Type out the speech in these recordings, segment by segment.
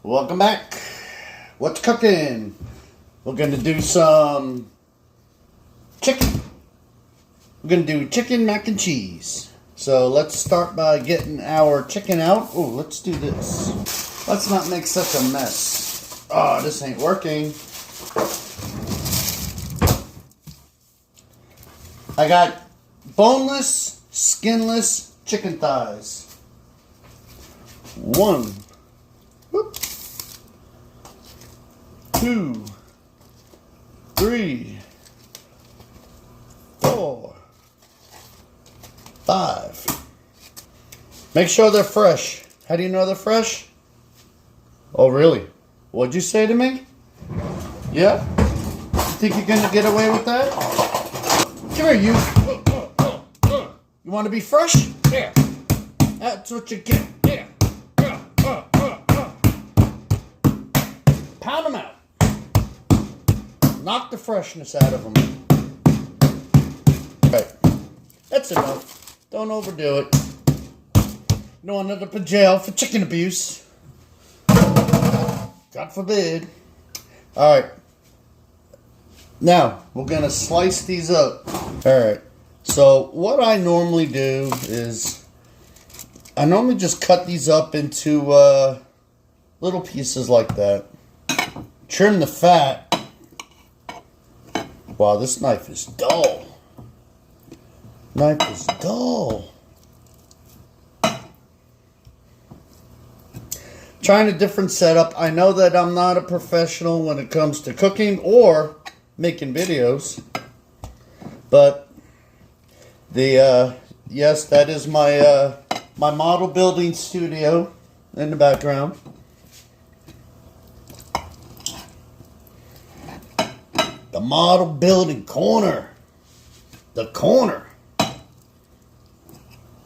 Welcome back. What's cooking? We're going to do some chicken. We're going to do chicken mac and cheese. So let's start by getting our chicken out. Oh, let's do this. Let's not make such a mess. Oh, this ain't working. I got boneless, skinless chicken thighs. 1, 2, 3, 4, 5. Make sure they're fresh. How do you know they're fresh? Oh, really? What'd you say to me? Yeah? You think you're gonna get away with that? Come here, you. You want to be fresh? Yeah. That's what you get. Yeah. Pound them out. Knock the freshness out of them. Right. That's enough. Don't overdo it. You don't want to end up in jail for chicken abuse. God forbid. Alright. Now, we're going to slice these up. Alright. So, what I normally do is I normally just cut these up into little pieces like that. Trim the fat. Wow, this knife is dull. Knife is dull. Trying a different setup. I know that I'm not a professional when it comes to cooking or making videos. But yes, that is my my model building studio in the background. The model building corner. The corner.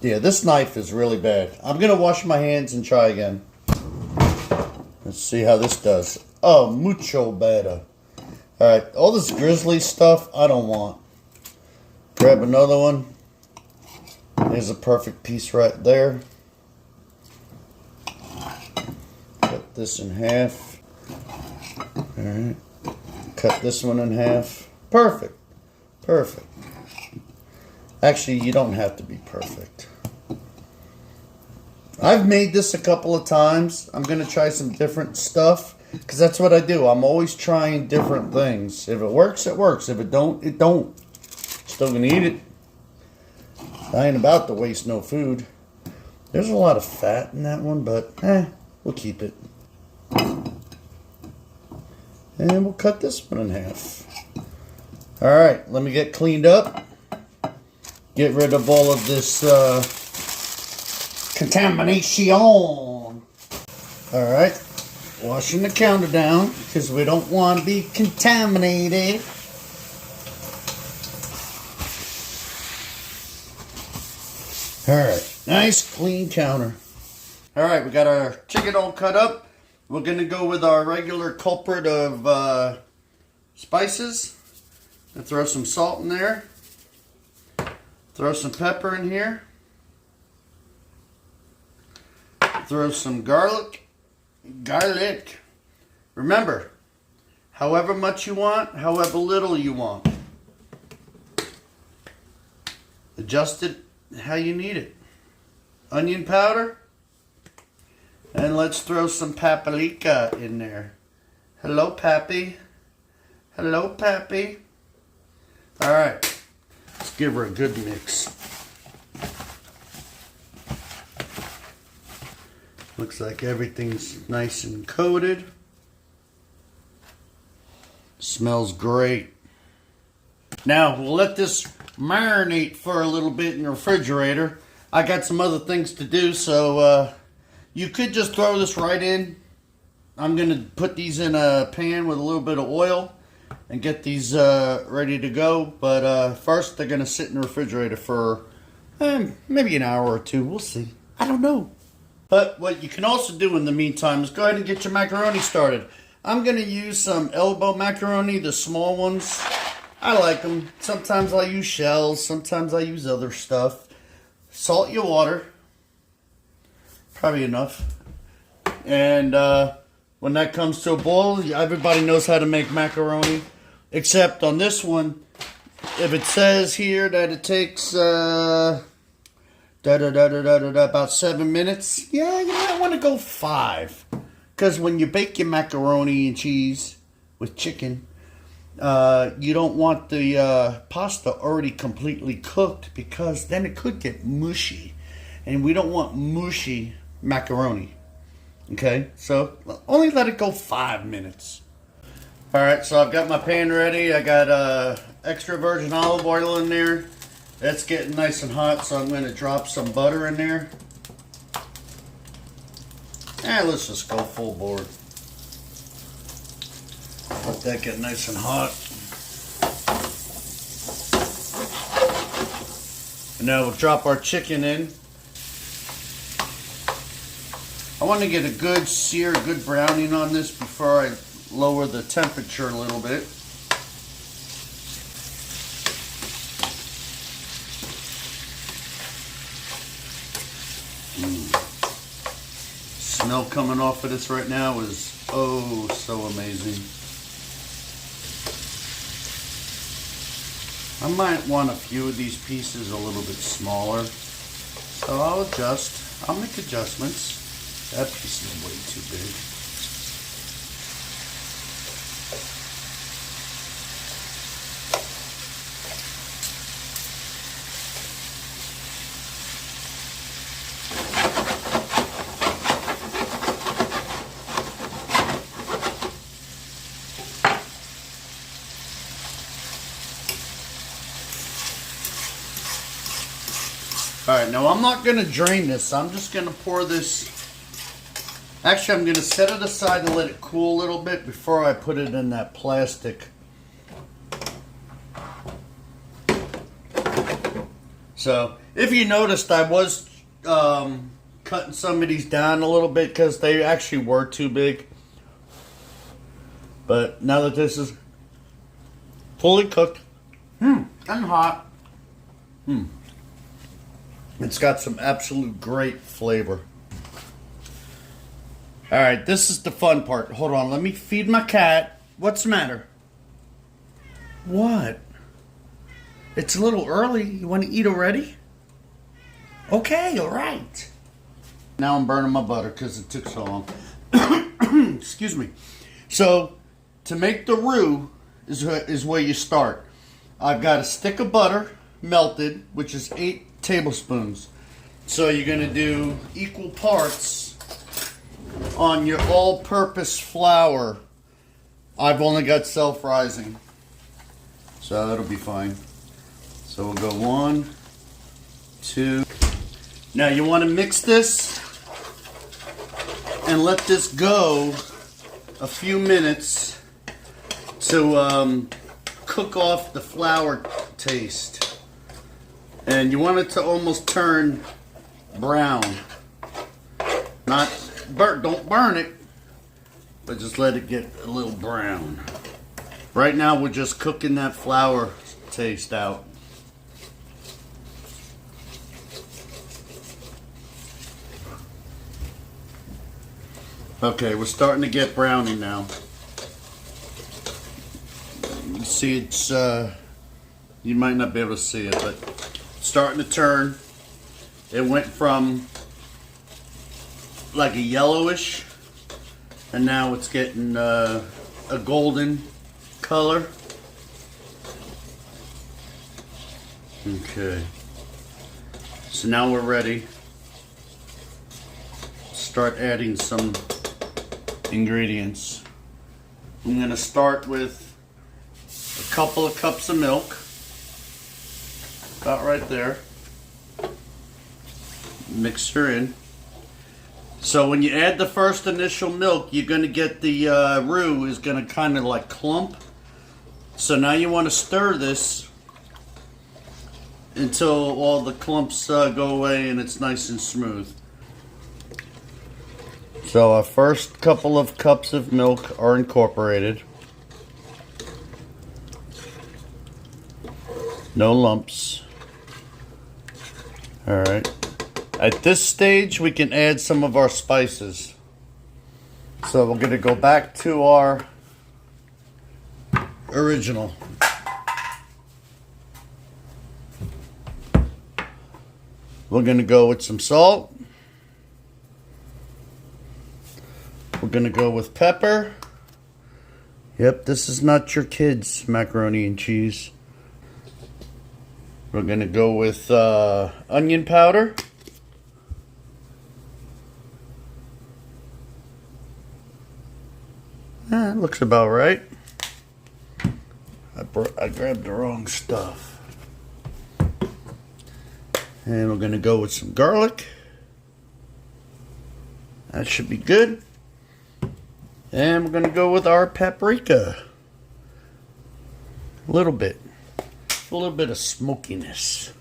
Yeah, this knife is really bad. I'm going to wash my hands and try again. Let's see how this does. Oh, mucho better. Alright, all this grizzly stuff I don't want. Grab another one. There's a perfect piece right there. Cut this in half. Alright. Cut this one in half. Perfect. Perfect. Actually, you don't have to be perfect. I've made this a couple of times. I'm going to try some different stuff. Because that's what I do. I'm always trying different things. If it works, it works. If it don't, it don't. Still going to eat it. I ain't about to waste no food. There's a lot of fat in that one, but we'll keep it. And we'll cut this one in half. Alright, let me get cleaned up. Get rid of all of this contamination. Alright, washing the counter down because we don't want to be contaminated. Alright, nice clean counter. Alright, we got our chicken all cut up. We're going to go with our regular culprit of spices. And throw some salt in there. Throw some pepper in here. Throw some garlic. Remember, however much you want, however little you want. Adjust it how you need it. Onion powder. And let's throw some paprika in there. Hello, Pappy. Hello, Pappy. Alright. Let's give her a good mix. Looks like everything's nice and coated. Smells great. Now, we'll let this marinate for a little bit in the refrigerator. I got some other things to do, so you could just throw this right in. I'm going to put these in a pan with a little bit of oil and get these ready to go. But first, they're going to sit in the refrigerator for maybe an hour or two. We'll see. I don't know. But what you can also do in the meantime is go ahead and get your macaroni started. I'm going to use some elbow macaroni, the small ones. I like them. Sometimes I use shells. Sometimes I use other stuff. Salt your water. Probably enough. And when that comes to a boil, everybody knows how to make macaroni. Except on this one, if it says here that it takes about 7 minutes, yeah, you might want to go 5. Because when you bake your macaroni and cheese with chicken, you don't want the pasta already completely cooked, because then it could get mushy. And we don't want mushy macaroni. Okay, so only let it go 5 minutes. Alright, so I've got my pan ready. I got extra virgin olive oil in there. That's getting nice and hot, so I'm going to drop some butter in there. And let's just go full board. Let that get nice and hot. And now we'll drop our chicken in. I want to get a good sear, good browning on this before I lower the temperature a little bit. Smell coming off of this right now is oh so amazing. I might want a few of these pieces a little bit smaller, so I'll adjust. I'll make adjustments. That piece is way too big. Alright, now I'm not going to drain this. I'm just going to pour this. Actually, I'm going to set it aside and let it cool a little bit before I put it in that plastic. So, if you noticed, I was cutting some of these down a little bit because they actually were too big. But now that this is fully cooked and hot, it's got some absolute great flavor. Alright, this is the fun part. Hold on, let me feed my cat. What's the matter? What? It's a little early. You want to eat already? Okay, alright. Now I'm burning my butter because it took so long. Excuse me. So, to make the roux is where you start. I've got a stick of butter melted, which is 8 tablespoons. So you're going to do equal parts on your all-purpose flour. I've only got self-rising, so that'll be fine. So we'll go 1, 2. Now you want to mix this and let this go a few minutes to cook off the flour taste. And you want it to almost turn brown. Not burn, don't burn it, but just let it get a little brown. Right now we're just cooking that flour taste out. Okay, we're starting to get browning now. You see it's, you might not be able to see it, but it's starting to turn. It went from like a yellowish, and now it's getting a golden color. Okay, so now we're ready. Start adding some ingredients. I'm going to start with a couple of cups of milk, about right there. Mix her in. So when you add the first initial milk, you're going to get the roux is going to kind of like clump. So now you want to stir this until all the clumps go away and it's nice and smooth. So our first couple of cups of milk are incorporated. No lumps. Alright. At this stage we can add some of our spices. So we're going to go back to our original. We're going to go with some salt. We're going to go with pepper. Yep, this is not your kids' macaroni and cheese. We're going to go with onion powder. Looks about right. I grabbed the wrong stuff. And we're going to go with some garlic. That should be good. And we're going to go with our paprika. A little bit of smokiness.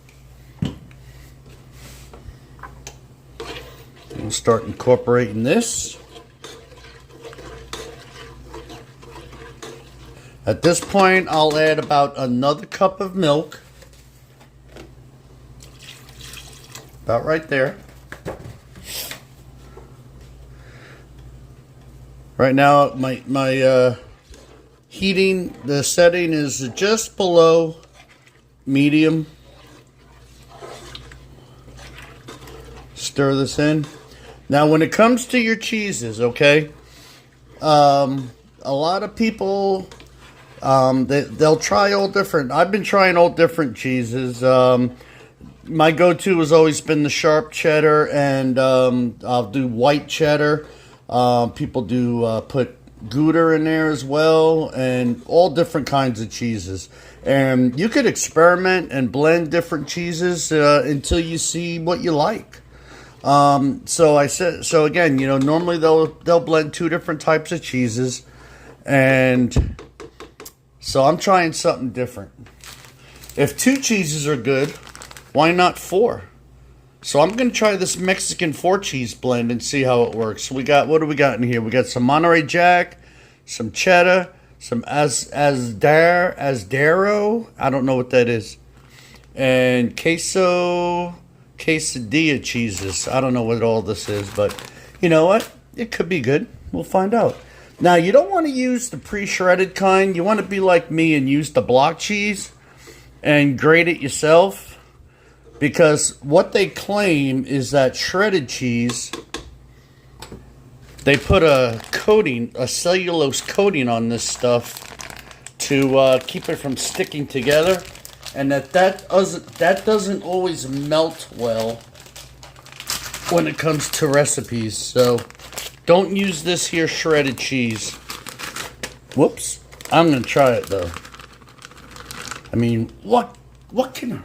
We'll start incorporating this. At this point, I'll add about another cup of milk. About right there. Right now, my heating, the setting is just below medium. Stir this in. Now, when it comes to your cheeses, okay, a lot of people, they'll try all different. I've been trying all different cheeses. My go-to has always been the sharp cheddar, and I'll do white cheddar. People do put Gouda in there as well, and all different kinds of cheeses. And you could experiment and blend different cheeses until you see what you like. So again, you know, normally they'll blend two different types of cheeses, and so I'm trying something different. If two cheeses are good, why not four? So I'm going to try this Mexican 4-cheese blend and see how it works. What do we got in here? We got some Monterey Jack, some cheddar, some Asdero, I don't know what that is, and quesadilla cheeses. I don't know what all this is, but you know what? It could be good. We'll find out. Now, you don't want to use the pre-shredded kind. You want to be like me and use the block cheese and grate it yourself. Because what they claim is that shredded cheese, they put a coating, a cellulose coating on this stuff to keep it from sticking together, and that doesn't always melt well when it comes to recipes. So don't use this here shredded cheese. Whoops! I'm gonna try it though. I mean, what can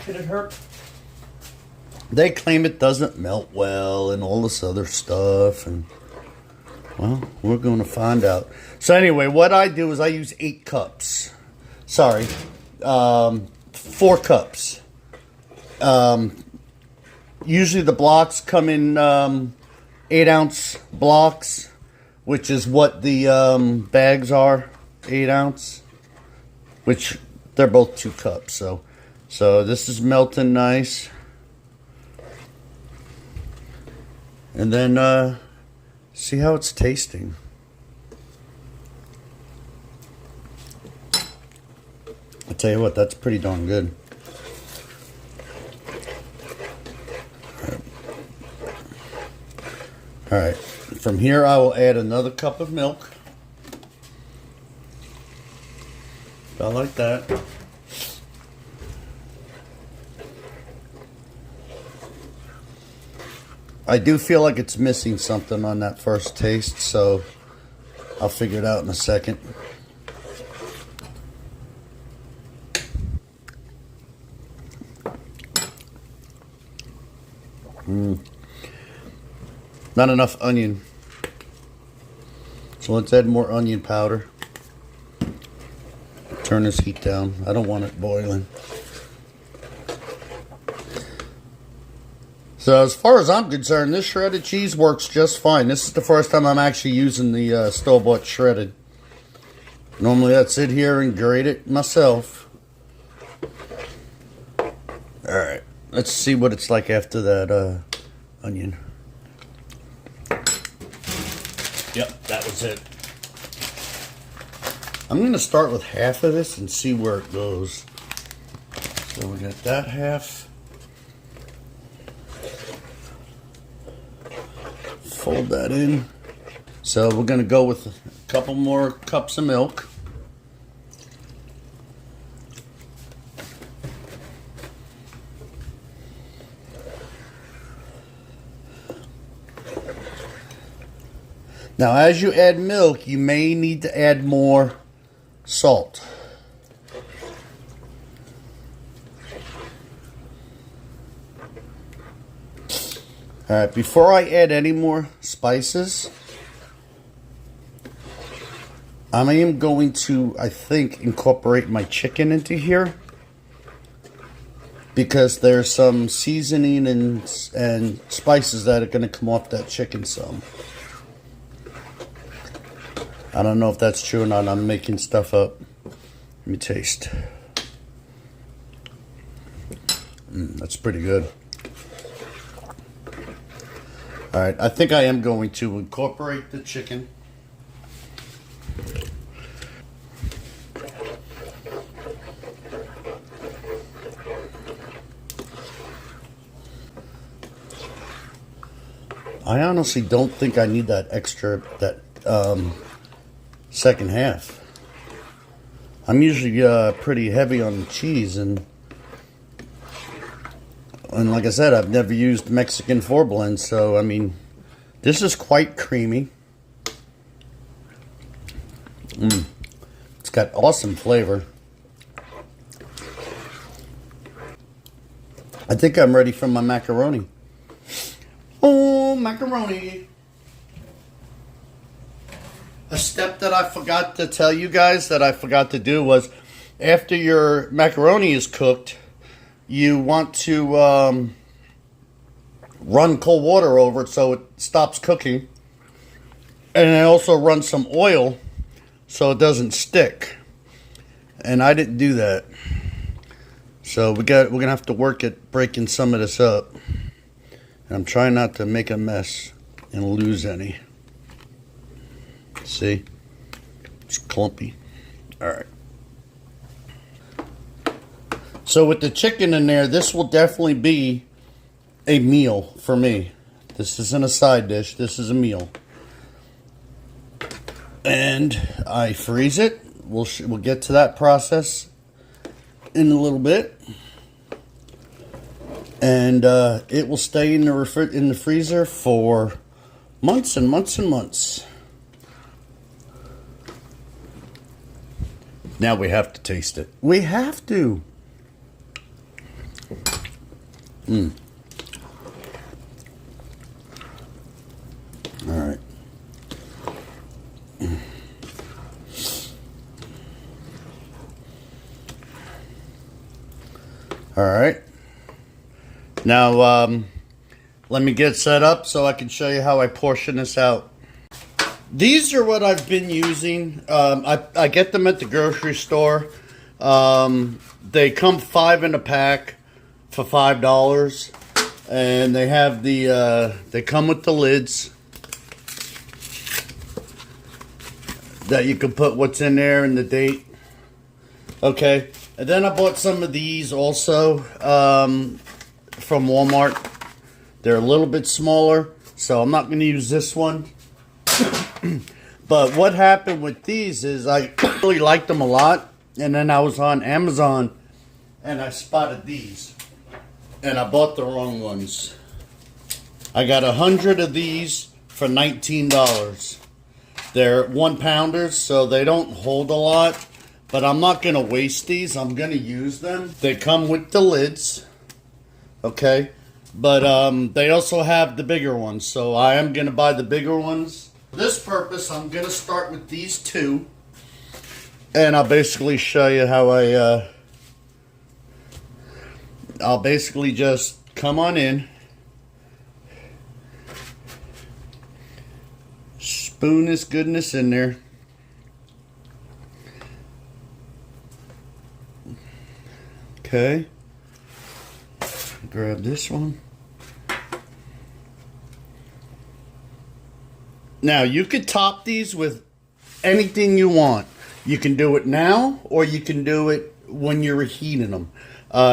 it hurt? They claim it doesn't melt well and all this other stuff, and well, we're going to find out. So anyway, what I do is I use 8 cups. Sorry, 4 cups. Usually the blocks come in 8-ounce blocks, which is what the bags are, 8-ounce, which they're both 2 cups. So this is melting nice. And then see how it's tasting. I tell you what, that's pretty darn good. All right. From here, I will add another cup of milk. About like that. I do feel like it's missing something on that first taste, so I'll figure it out in a second. Not enough onion. So let's add more onion powder. Turn this heat down. I don't want it boiling. So as far as I'm concerned, this shredded cheese works just fine. This is the first time I'm actually using the store-bought shredded. Normally I'd sit here and grate it myself. Alright, let's see what it's like after that onion. Yep, that was it. I'm going to start with half of this and see where it goes. So we got that half. Fold that in. So we're going to go with a couple more cups of milk. Now, as you add milk, you may need to add more salt. All right, before I add any more spices, I am going to, I think, incorporate my chicken into here, because there's some seasoning and spices that are going to come off that chicken some. I don't know if that's true or not. I'm making stuff up. Let me taste. That's pretty good. All right, I think I am going to incorporate the chicken. I honestly don't think I need that extra, second half. I'm usually pretty heavy on cheese, and like I said, I've never used Mexican 4-blend, so I mean, this is quite creamy. It's got awesome flavor. I think I'm ready for my macaroni. Oh, macaroni. A step that I forgot to tell you guys that I forgot to do was, after your macaroni is cooked, you want to run cold water over it so it stops cooking. And I also run some oil so it doesn't stick. And I didn't do that. So we're gonna have to work at breaking some of this up. And I'm trying not to make a mess and lose any. See? It's clumpy. Alright. So with the chicken in there, this will definitely be a meal for me. This isn't a side dish. This is a meal. And I freeze it. We'll get to that process in a little bit. And it will stay in the freezer for months and months and months. Now we have to taste it. We have to. All right. All right. Now, let me get set up so I can show you how I portion this out. These are what I've been using. I get them at the grocery store. They come 5 in a pack for $5, and they have they come with the lids that you can put what's in there and the date. Okay, and then I bought some of these also from Walmart. They're a little bit smaller, so I'm not going to use this one. But what happened with these is I really liked them a lot, and then I was on Amazon and I spotted these, and I bought the wrong ones. I got 100 of these for $19. They're 1-pounders, so they don't hold a lot, but I'm not going to waste these. I'm going to use them. They come with the lids, okay, but they also have the bigger ones, so I am going to buy the bigger ones. For this purpose, I'm going to start with these two, and I'll basically show you how I'll basically just come on in, spoon this goodness in there, okay, grab this one, Now, you could top these with anything you want. You can do it now, or you can do it when you're heating them.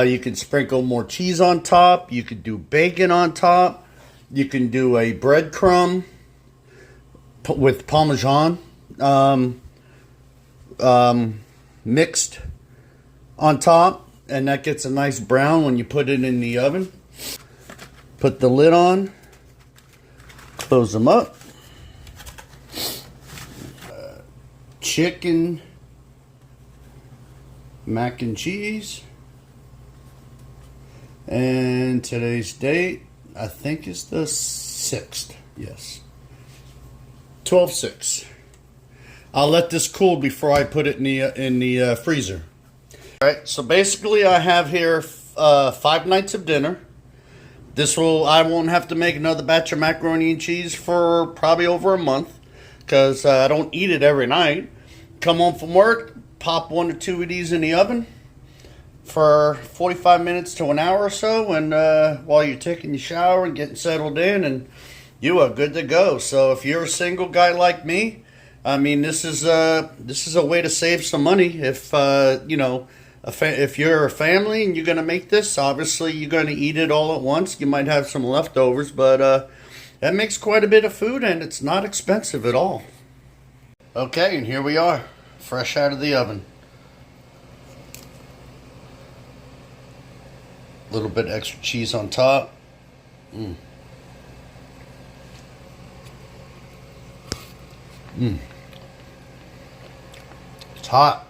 You can sprinkle more cheese on top. You could do bacon on top. You can do a breadcrumb with Parmesan mixed on top, and that gets a nice brown when you put it in the oven. Put the lid on, close them up. Chicken mac and cheese, and today's date I think is the 6th. Yes, 12/6. I'll let this cool before I put it in the freezer. All right, so basically I have here 5 nights of dinner. I won't have to make another batch of macaroni and cheese for probably over a month, because I don't eat it every night. Come home from work, pop 1 or 2 of these in the oven for 45 minutes to an hour or so, and while you're taking your shower and getting settled in, and you are good to go. So if you're a single guy like me, I mean, this is a way to save some money. If if you're a family and you're going to make this, obviously you're going to eat it all at once. You might have some leftovers, but that makes quite a bit of food, and it's not expensive at all. Okay, and here we are, fresh out of the oven. A little bit extra cheese on top. It's hot.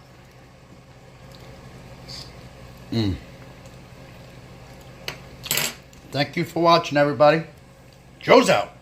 Thank you for watching, everybody. Joe's out.